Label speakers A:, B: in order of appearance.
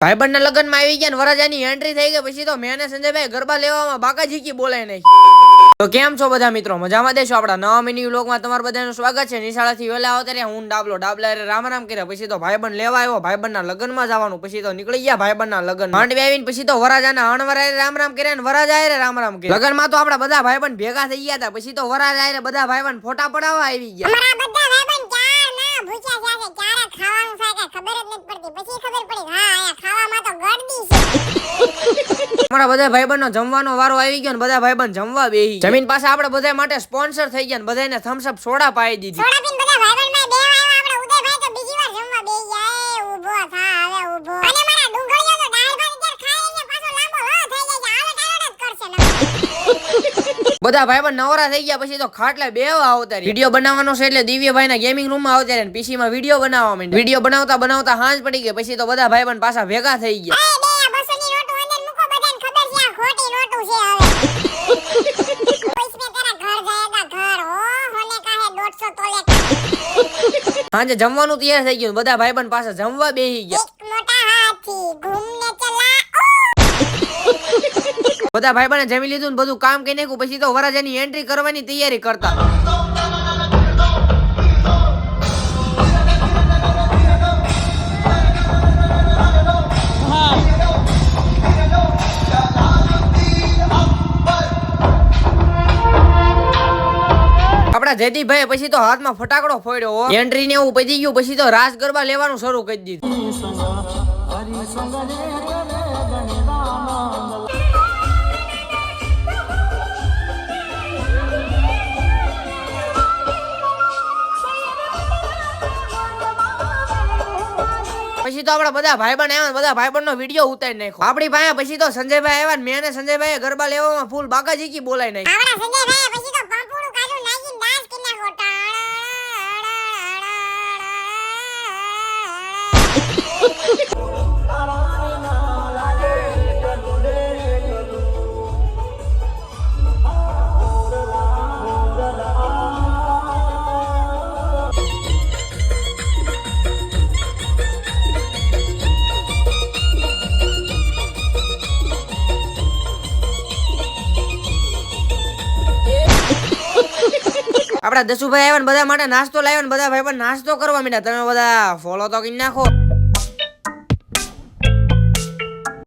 A: ભાઈબંધના લગ્નમાં આવી ગયા ને વરરાજાની એન્ટ્રી થઈ ગઈ પછી તો મેં અને સંજયભાઈ ગરબા લેવામાં બાકા ઝીકી બોલાય નહીં. તો કેમ છો બધા મિત્રો, મજામાં દેશો? આપણા નવા મિની વ્લોગમાં તમારું બધાનું સ્વાગત છે. નિશાળાથી વહેલા આવતા રહ્યા હું ડાબલા રામ કર્યા પછી તો ભાઈબંધ લેવા આવ્યો. ભાઈબંધના લગ્નમાં જવાનું પછી તો નીકળી ગયા ભાઈબંધના લગ્ન માંડવી આવીને પછી તો વરરાજાના અણવરાએ રામ કર્યા ને વરરાજાએ રામ કર્યા. લગ્નમાં તો આપણા બધા ભાઈબંધ ભેગા થઈ ગયા હતા. પછી તો વરરાજાએ બધા ભાઈબંધ ફોટા પડાવવા આવી ગયા. અમારા બધા ભાઈબંધનો જમવાનો વારો આવી ગયો ને બધા ભાઈબંધ જમવા બેહી. જમીન પાસે આપણે બધા માટે સ્પોન્સર થઈ ગયા ને બધાને થમ્સ અપ સોડા પાઈ દીધી. બધા ભાઈબંધ નવરા થઈ ગયા પછી તો ખાટલે બેવા આવતા વિડીયો બનાવવાનો છે એટલે દિવ્યભાઈ ના ગેમિંગ રૂમ માં આવતા રહ્યા પીસી માં વિડીયો બનાવવા માંડ્યા. વિડીયો બનાવતા હાંજ પડી ગઈ પછી તો બધા ભાઈબંધ પાછા ભેગા થઈ ગયા. હાજે જમવાનું તૈયાર થઈ ગયું બધા ભાઈબંધ પાસે જમવા બેહી ગયા. બધા ભાઈબંધે જમી લીધું ને બધું કામ કરી નાખ્યું પછી તો વરરાજાની એન્ટ્રી કરવાની તૈયારી કરતા. આપડા જયદીપભાઈ પછી તો હાથમાં ફટાકડો ફોડ્યો. એન્ટ્રી ને એવું પતી ગયું પછી તો રાસ ગરબા લેવાનું શરૂ કરી દીધું. પછી તો આપડા બધા ભાઈબંધ આવ્યા બધા ભાઈબંધનો વિડીયો ઉતારી નાખ્યો આપડી પાસે. પછી તો સંજયભાઈ આવ્યા મેં અને સંજયભાઈ ગરબા લેવામાં ફૂલ બાકા ઝીકી બોલાય નહીં. આપડા દસુભાઈ આવ્યા ને બધા માટે નાસ્તો લાવ્યો ને બધા ભાઈ પણ નાસ્તો કરવા માંડ્યા. તમે બધા ફોલો તો કરી નાખો.